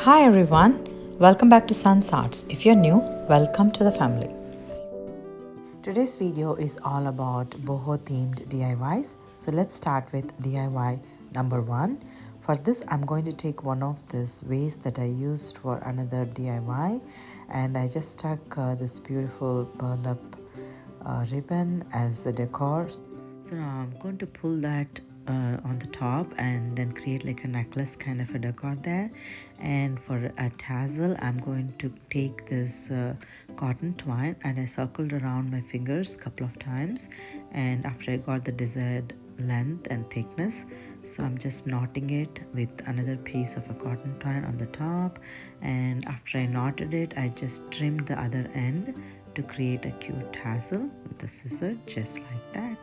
Hi everyone, welcome back to Sun's Arts. If you're new, welcome to the family. Today's video is all about boho themed DIYs. So let's start with DIY number 1. For this, I'm going to take one of this vase that I used for another DIY, and I just stuck this beautiful burned up ribbon as the decor. So now I'm going to pull that on the top and then create like a necklace kind of a decor there. And for a tassel, I'm going to take this cotton twine and I circled around my fingers a couple of times, and after I got the desired length and thickness, so I'm just knotting it with another piece of a cotton twine on the top. And after I knotted it, I just trimmed the other end to create a cute tassel with a scissor, just like that.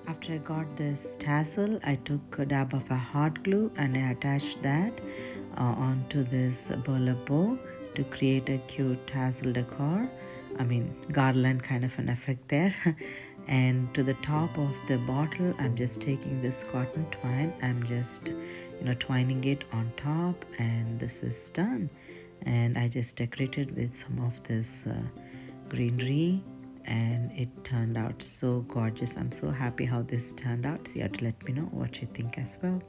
After I got this tassel, I took a dab of a hot glue and I attached that onto this burlap bow to create a cute tassel decor. Garland kind of an effect there. And to the top of the bottle, I'm just taking this cotton twine. I'm just, twining it on top, and this is done. And I just decorated with some of this greenery, and it turned out so gorgeous. I'm so happy how this turned out. So you have to let me know what you think as well.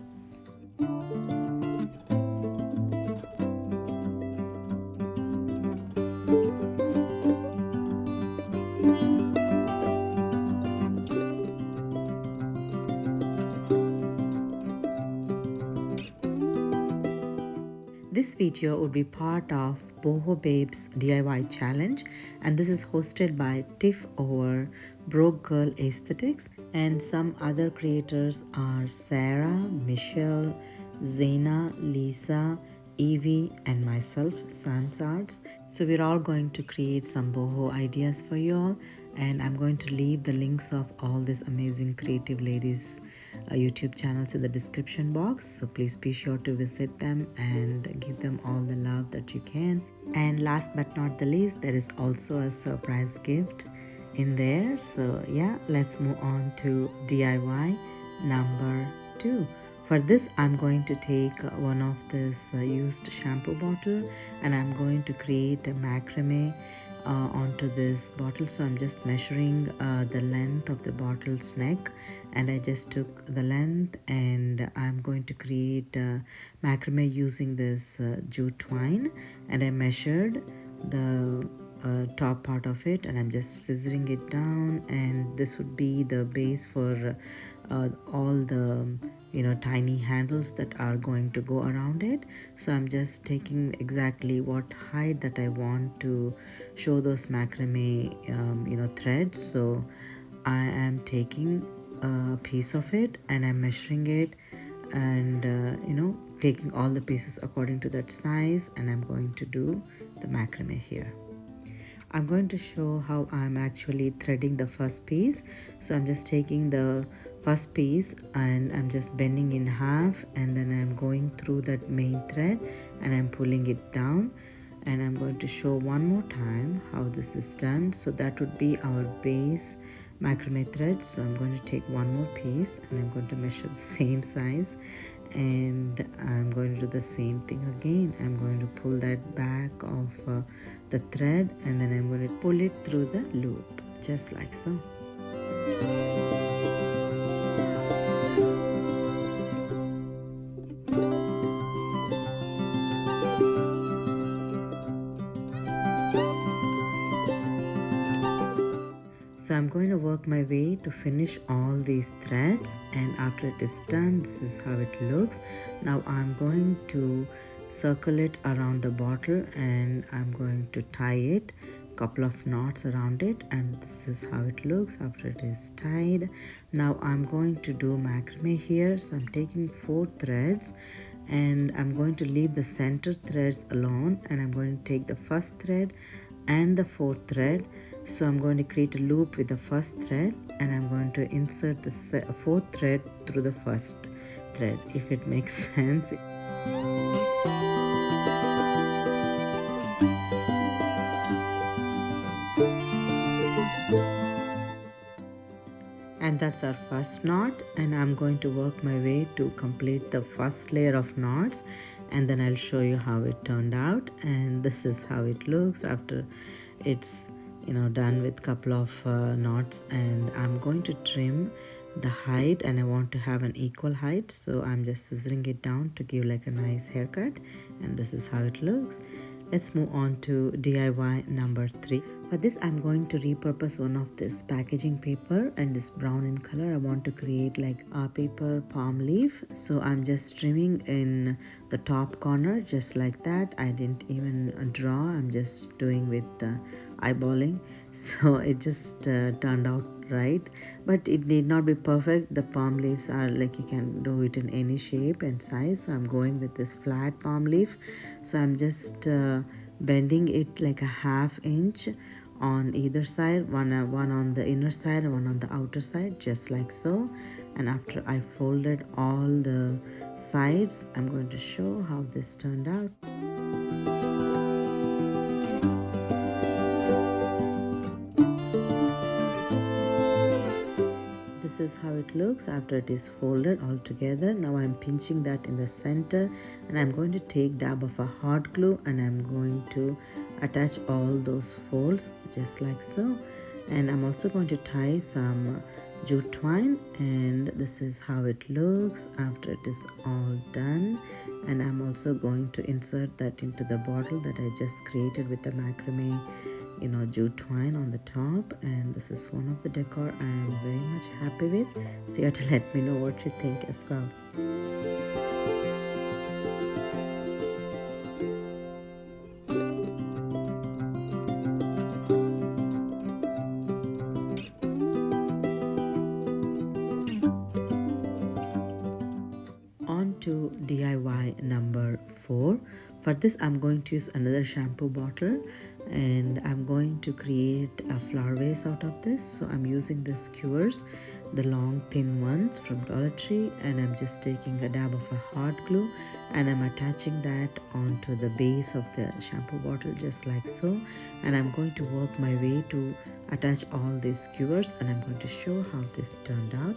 This video would be part of BOHO Babes DIY challenge, and this is hosted by Tiff over Broke Girl Aesthetics, and some other creators are Sarah, Michelle, Zena, Lisa, Evie, and myself, Sans Arts. So we're all going to create some boho ideas for you all, and I'm going to leave the links of all these amazing creative ladies YouTube channels in the description box, so please be sure to visit them and give them all the love that you can. And last but not the least, there is also a surprise gift in there. So yeah, let's move on to DIY number 2. For this, I'm going to take one of this used shampoo bottle, and I'm going to create a macrame onto this bottle. So I'm just measuring the length of the bottle's neck, and I just took the length, and I'm going to create macrame using this jute twine, and I measured the top part of it, and I'm just scissoring it down, and this would be the base for all the tiny handles that are going to go around it. So I'm just taking exactly what height that I want to show those macrame threads. So I am taking a piece of it and I'm measuring it, and taking all the pieces according to that size, and I'm going to do the macrame here. I'm going to show how I'm actually threading the first piece. So I'm just taking the first piece and I'm just bending in half, and then I'm going through that main thread and I'm pulling it down, and I'm going to show one more time how this is done. So that would be our base macrame thread. So I'm going to take one more piece and I'm going to measure the same size, and I'm going to do the same thing again. I'm going to pull that back of the thread, and then I'm going to pull it through the loop, just like so. So I'm going to work my way to finish all these threads, and after it is done, this is how it looks. Now I'm going to circle it around the bottle, and I'm going to tie it, couple of knots around it, and this is how it looks after it is tied. Now I'm going to do macrame here. So I'm taking 4 threads, and I'm going to leave the center threads alone, and I'm going to take the first thread and the 4th thread. So I'm going to create a loop with the first thread, and I'm going to insert the 4th thread through the first thread, if it makes sense. And That's our first knot, and I'm going to work my way to complete the first layer of knots, and then I'll show you how it turned out. And this is how it looks after it's done with couple of knots. And I'm going to trim the height, and I want to have an equal height, so I'm just scissoring it down to give like a nice haircut. And this is how it looks. Let's move on to DIY number 3. For this, I'm going to repurpose one of this packaging paper, and this brown in color. I want to create like a paper palm leaf, so I'm just trimming in the top corner just like that. I didn't even draw, I'm just doing with eyeballing, so it just turned out right, but it need not be perfect. The palm leaves are like you can do it in any shape and size, so I'm going with this flat palm leaf. So I'm just bending it like a ½ inch on either side, one on the inner side and one on the outer side, just like so. And after I folded all the sides, I'm going to show how this turned out. This is how it looks after it is folded all together. Now I'm pinching that in the center, and I'm going to take dab of a hot glue, and I'm going to attach all those folds just like so. And I'm also going to tie some jute twine, and this is how it looks after it is all done. And I'm also going to insert that into the bottle that I just created with the macrame jute twine on the top. And this is one of the decor I am very much happy with, so you have to let me know what you think as well. On to DIY number 4. For this, I'm going to use another shampoo bottle, and I'm going to create a flower vase out of this. So I'm using the skewers, the long thin ones from Dollar Tree, and I'm just taking a dab of a hot glue, and I'm attaching that onto the base of the shampoo bottle just like so. And I'm going to work my way to attach all these skewers, and I'm going to show how this turned out.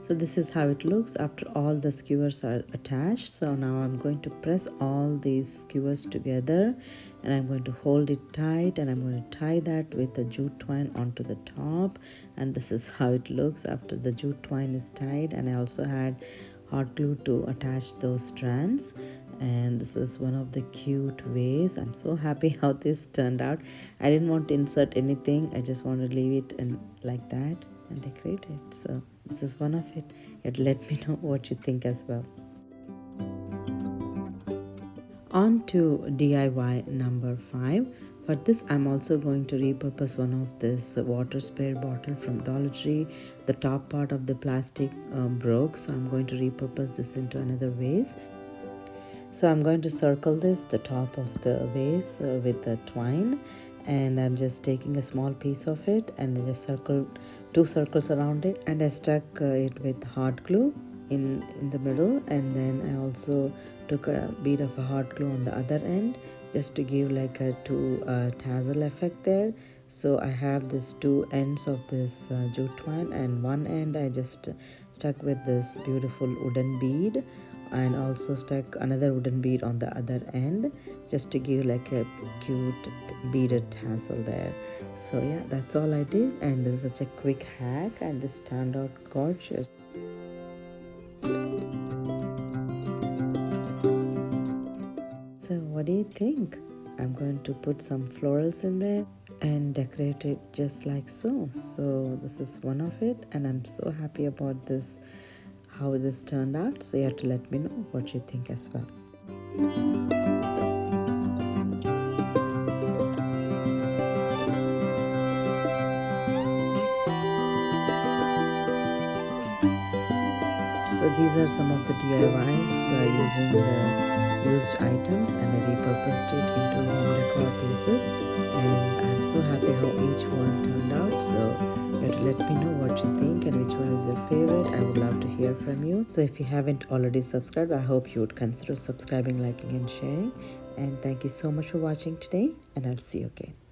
So this is how it looks after all the skewers are attached. So now I'm going to press all these skewers together, and I'm going to hold it tight, and I'm going to tie that with the jute twine onto the top. And this is how it looks after the jute twine is tied, and I also had hot glue to attach those strands. And this is one of the cute ways. I'm so happy how this turned out. I didn't want to insert anything, I just want to leave it and like that and decorate it. So this is one of it. You'd let me know what you think as well. On to DIY number 5. For this, I'm also going to repurpose one of this water spray bottle from Dollar Tree. The top part of the plastic broke, so I'm going to repurpose this into another vase. So I'm going to circle this, the top of the vase with the twine, and I'm just taking a small piece of it and I just circled 2 circles around it, and I stuck it with hot glue in the middle, and then I also took a bead of a hot glue on the other end just to give like a tassel effect there. So I have these 2 ends of this jute twine, and one end I just stuck with this beautiful wooden bead, and also stuck another wooden bead on the other end just to give like a cute beaded tassel there. So yeah, that's all I did, and this is such a quick hack, and this turned out gorgeous. So what do you think? I'm going to put some florals in there and decorate it just like so. So this is one of it, and I'm so happy about this, how this turned out. So you have to let me know what you think as well. So these are some of the DIYs using the used items, and I repurposed it into home decor pieces, and I'm so happy how each one turned out. So you have to let me know what you think and which one is your favorite. I would love to hear from you. So if you haven't already subscribed, I hope you would consider subscribing, liking and sharing. And thank you so much for watching today, and I'll see you again.